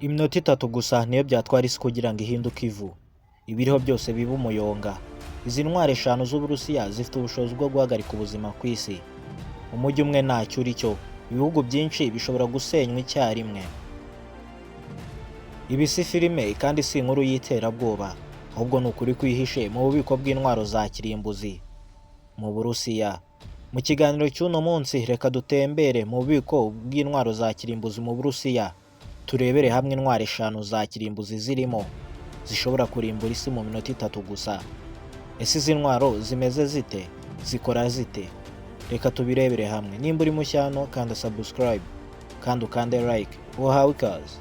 Iminota 3 gusa niyo byatwara isi kugira ngo ihinduke ivu. Ibiriho byose biba umuyonga. Izi ntwaro 5 z'Uburusiya zifite ubushobozi bwo guhagarika ubuzima ku isi. Umujyi umwe ntacyo uri cyo. Ibihugu byinshi bishobora gusenywa icyarimwe. Ibi si filime kandi si inkuru y'iterabwoba, ahubwo ni ukuri kwihishe mu bubiko bw'intwaro za kirimbuzi mu Burusiya. Mu kiganiro cy'uno munsi reka dutembere mu bubiko bw'intwaro za kirimbuzi mu Burusiya. Turebere hamwe intwaro 5 za kirimbuzi zirimo zishobora kurimbura isi mu minota 3 gusa. Ese izi ntwaro zimeze zite? Zikora zite? Reka tubirebere hamwe. Nimba uri mushya hano kanda subscribe kandi ukande like. Uhawe ikaze.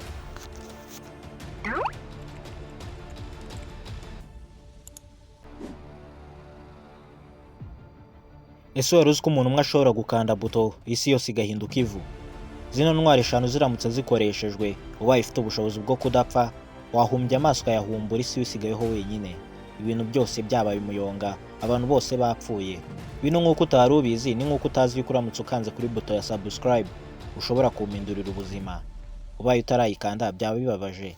Ese wari uzi ko umuntu umwe ashobora gukanda buto isi yose igahinduka ivu? Zino ntwaro 5 ziramutse zikoreshejwe, ubaye ifite ubushobozi bwo kudapfa, wahumbya amaso ukayahumbura isi wisigayeho wenyine. Ibintu byose byabaye umuyonga, abantu bose bapfuye. Bino nk'uko utari ubizi, ni nk'uko utazi yuko uramutse ukanze kuri buto ya subscribe ushobora kumpindurira ubuzima. Ubaye utarayikanda byaba bibabaje.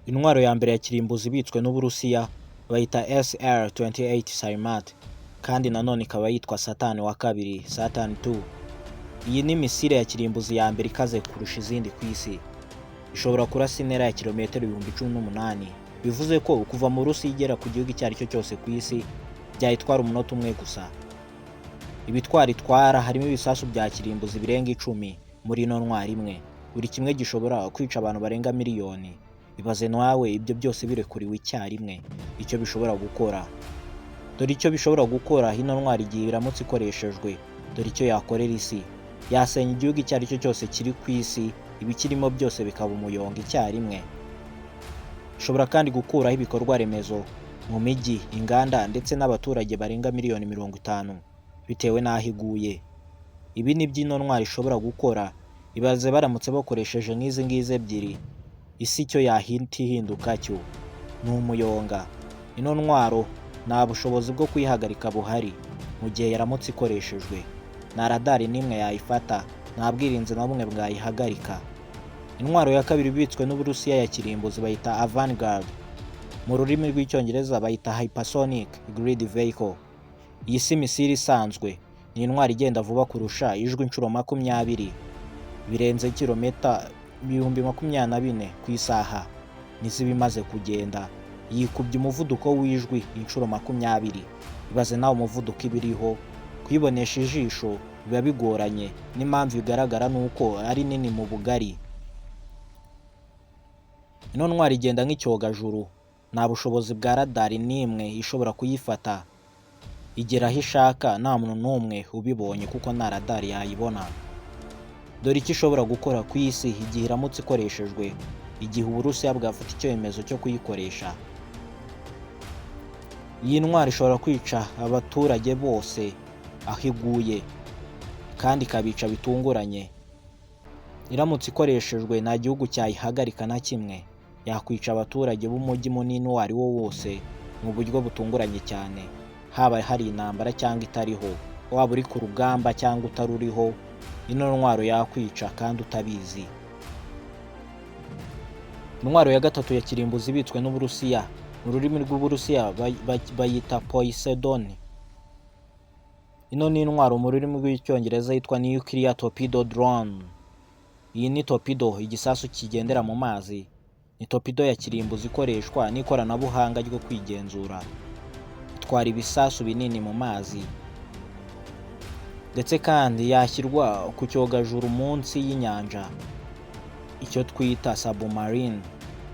Intwaro ya mbere ya kirimbuzi ibitswe n'Uburusiya bayita SR-28 Sarmat, kandi nanone ikaba yitwa Saturn wa kabiri, Saturn 2. Iyi ni misile ya kirimbuzi ya mbere ikaze kurusha izindi ku isi. Ishobora kurasa intera ya kilometero 18,000. Bivuze ko kuva mu Burusiya igera ku gihugu icyo ari cyo cyose ku isi byayitwara umunota umwe gusa. Ibitwara itwara harimo ibisasu bya kirimbuzi birenga 10 muri ino ntwaro imwe. Buri kimwe gishobora kwica abantu barenga miliyoni. Ibaze nawe ibyo byose birekuriwe icyarimwe, icyo bishobora gukora. Dore icyo bishobora gukora ino ntwaro igihe iramutse ikoreshejwe. Dore icyo yakorera isi. Yasenya igihugu icyo ari cyo cyose kiri ku isi, ibikirimo byose bikaba umuyonga icyarimwe. Ishobora kandi gukuraho ibikorwa remezo mu mijyi, inganda ndetse n'abaturage barenga miliyoni 50 bitewe n'aho iguye. Ibi ni by'ino ntwaro ishobora gukora. Ibaze baramutse bakoresheje nk'izi ngizi ebyiri, isi cyo yahita ihinduka cyo ni umuyonga. Ino ntwaro nta bushobozi bwo kuyihagarika buhari mu gihe yaramutse ikoreshejwe. Nta radari n'imwe yayifata, nta bwirinzi na bumwe bwayihagarika. Intwaro ya kabiri ibitswe n'Uburusiya ya kirimbuzi bayita Avangard. Mu rurimi rw'icyongereza bayita Hypersonic Guided Vehicle. Iyi si misile isanzwe, ni intwaro igenda vuba kurusha ijwi inshuro 20, birenze kilomita 24,000 ku isaha. Niziba imaze kugenda, yikubye umuvuduko w'ijwi inshuro 20. Ibaze nawe umuvuduko ibiriho, kuyibonesha ijisho biba bigoranye. N'impamvu igaragara nuko ari nini mu bugari. Ino ntwaro igenda nk'icyogajuru, nta bushobozi bwa radari n'imwe ishobora kuyifata. Igera aho ishaka nta muntu n'umwe ubibonye kuko nta radari yayibona. Dore icyo ishobora gukora ku isi igihe iramutse ikoreshejwe, igihe Uburusiya bwafata icyemezo cyo kuyikoresha. Iyi ntwaro ishobora kwica abaturage bose aho iguye, kandi ikabica bitunguranye. Iramutse ikoreshejwe nta gihugu cyayihagarika na kimwe. Yakwica abaturage b'umujyi munini uwo ari wo wose mu buryo butunguranye cyane, haba hari intambara cyangwa itariho, waba uri ku rugamba cyangwa utaruriho. Ino ntwaro yakwica kandi utabizi. Intwaro ya gatatu ya kirimbuzi ibitswe n'Uburusiya, mu rurimi rw'Uburusiya bayita Poseidon. Ino ni intwaro mu rurimi rw'icyongereza yitwa Nuclear Torpedo Drone. Iyi ni torpedo, igisasu kigendera mu mazi. Ni torpedo ya kirimbuzi ikoreshwa n'ikoranabuhanga ryo kwigenzura. Itwara ibisasu binini mu mazi, ndetse kandi yashyirwa ku cyogajuru munsi y'inyanja, icyo twita submarine.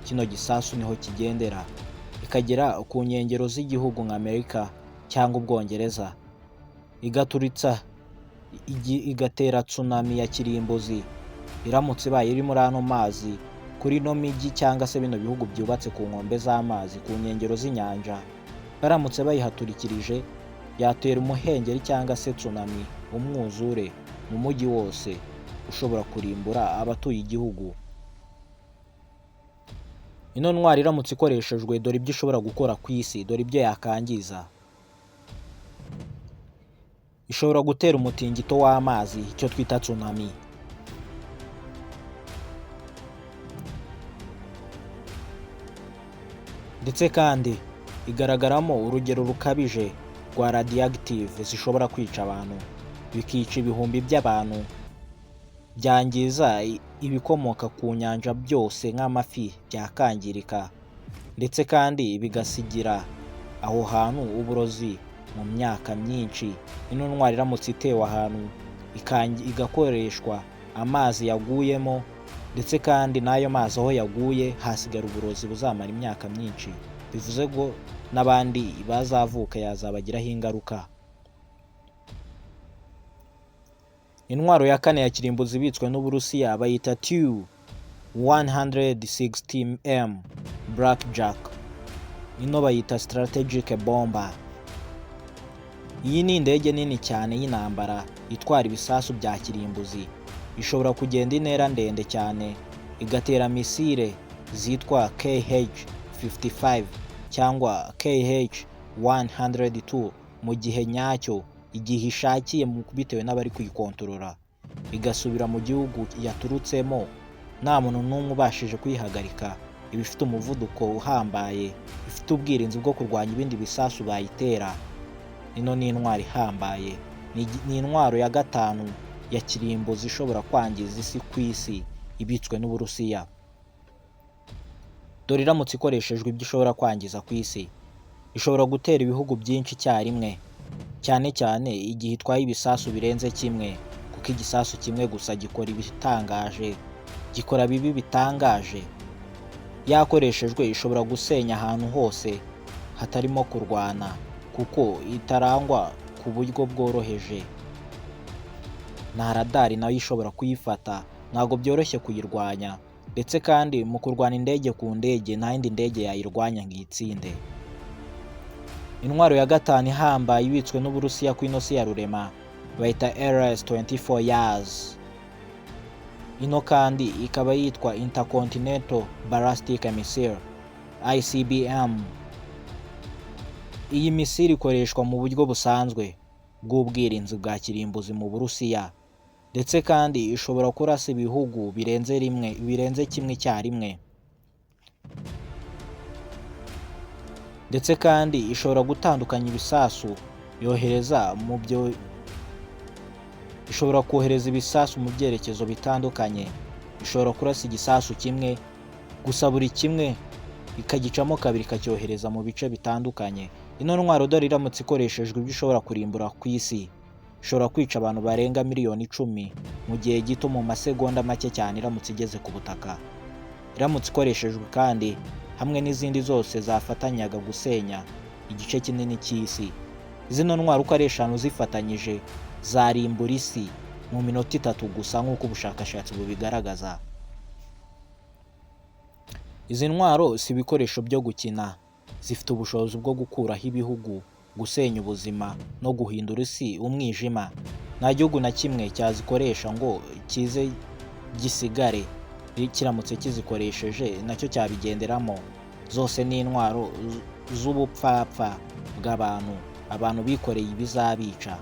Kino gisasu niho kigendera, ikagera ku nkengero z'igihugu nka Amerika cyangwa Ubwongereza, igaturitsa igatera tsunami ya kirimbuzi. Iramutse ibaye iri muri ano mazi, kuri no mijyi cyangwa se bino bihugu byubatse ku nkombe z'amazi, ku nkengero z'inyanja, baramutse bayihaturikirije, yatera umuhengeri cyangwa se tsunami, umwuzure mu mujyi wose ushobora kurimbura abatuye igihugu. Ino ntwaro iramutse ikoreshejwe, dore ibyo ishobora gukora ku isi, dore ibyo yakangiza. Ishobora gutera umutingito w'amazi, icyo twita tsunami. ndetse kandi igaragaramo urugero rukabije rwa radioactive zishobora kwica abantu, bikica ibihumbi by'abantu, byangiza ibikomoka ku nyanja byose nk'amafi byakangirika, ndetse kandi bigasigira aho hantu uburozi mu myaka myinshi. Ino ntwaro iramutse itewe ahantu igakoreshwa, amazi yaguyemo, ndetse kandi n'ayo mazi aho yaguye hasigara uburozi buzamara imyaka myinshi, bivuze ngo n'abandi bazavuka yazabagiraho ingaruka. Intwaro ya kane ya kirimbuzi ibitswe n'Uburusiya bayita Tu-160M Blackjack. Ino bayita strategic bomber. Iyi ni indege nini cyane y'intambara itwara ibisasu bya kirimbuzi. Ishobora kugenda intera ndende cyane, igatera misile zitwa KH-55 cyangwa KH-102 mu gihe nyacyo, igihe ishakiye bitewe n'abari kuyikontorora, igasubira mu gihugu yaturutsemo nta muntu n'umwe ubashije kuyihagarika. Iba ifite umuvuduko uhambaye, ifite ubwirinzi bwo kurwanya ibindi bisasu bayitera. Ino ni intwaro ihambaye, ni intwaro ya gatanu ya kirimbuzi ishobora kwangiza isi ku isi ibitswe n'Uburusiya. Dore iramutse ikoreshejwe ibyo ishobora kwangiza ku isi, ishobora gutera ibihugu byinshi icyarimwe, cyane cyane igihe itwaye ibisasu birenze kimwe, kuko igisasu kimwe gusa gikora ibitangaje, gikora bibi bitangaje. Yakoreshejwe ishobora gusenya ahantu hose hatarimo kurwana, kuko itarangwa ku buryo bworoheje. Nta radari nayo ishobora kuyifata, ntabwo byoroshye kuyirwanya, ndetse kandi mu kurwana indege ku ndege nta yindi ndege yayirwanya ngo iyitsinde. Intwaro ya gatanu ihambaye ibitswe n'Uburusiya ku ino si ya rurema bayita RS-24 ino kandi ikaba yitwa Intercontinental Ballistic Missile ICBM. Iyi misile ikoreshwa mu buryo busanzwe bw'ubwirinzi bwa kirimbuzi mu Burusiya, ndetse kandi ishobora kurasa ibihugu birenze kimwe icyarimwe, ndetse kandi ishobora gutandukanya ibisasu ishobora kohereza ibisasu mu byerekezo bitandukanye. Ishobora kurasa igisasu kimwe gusa, buri kimwe ikagicamo kabiri ikacyohereza mu bice bitandukanye. Ino ntwaro dore iramutse ikoreshejwe ibyo ishobora kurimbura ku isi, ishobora kwica abantu barenga miliyoni 10 mu gihe gito, mu masegonda make cyane iramutse igeze ku butaka. Iramutse ikoreshejwe kandi hamwe n'izindi zose zafatanyaga gusenya igice kinini cy'isi. Zino ntwaro uko ari 5 zifatanyije zarimbura isi mu minota 3 gusa, nk'uko ubushakashatsi bubigaragaza. Izi ntwaro si ibikoresho byo gukina, zifite ubushobozi bwo gukuraho ibihugu, gusenya ubuzima no guhindura isi umwijima. Nta gihugu na kimwe cyazikoresha ngo kize gisigare, kiramutse kizikoresheje nacyo cyabigenderamo. Zose ni intwaro z'ubupfapfa bw'abantu, abantu bikoreye ibizabica.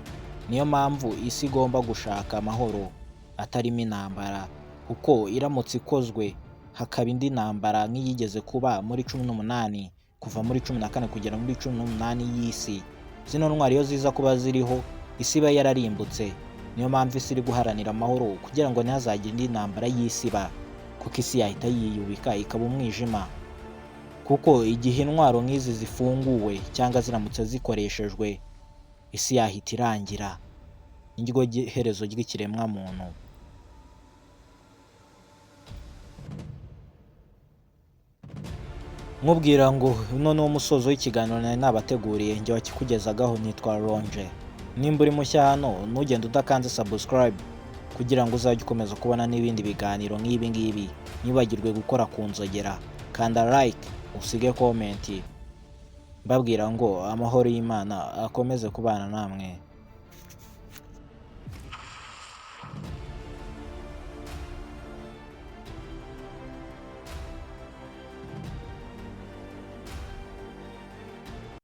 Niyo mpamvu isi igomba gushaka amahoro atarimo intambara, kuko iramutse ikozwe hakaba indi ntambara nk'iyigeze kuba muri 18, kuva muri 14 kugera muri 18 y'isi. Zino ntwaro iyo ziza kuba ziriho, isi iba yararimbutse. Niyo mpamvu isi iri guharanira amahoro kugira ngo ntihazagire indi ntambara y'isi iba, kuko isi yahita yiyubika ikaba umwijima. Kuko igihe intwaro nk'izi zifunguwe cyangwa ziramutse zikoreshejwe, isi yahita irangira, niryo herezo ry'ikiremwa muntu. Nkubwira ngo uno ni umusozo w'ikiganiro nari nabateguriye, njye wakikugezagaho nitwa Ronje. Nimba uri mushya hano ntugende udakanze subscribe kugira ngo uzajye ukomeza kubona n'ibindi biganiro nk'ibi ngibi. Ntibagirwe gukora ku nzogera, kanda like, usige comment. Mbabwira ngo amahoro y'Imana akomeze kubana namwe.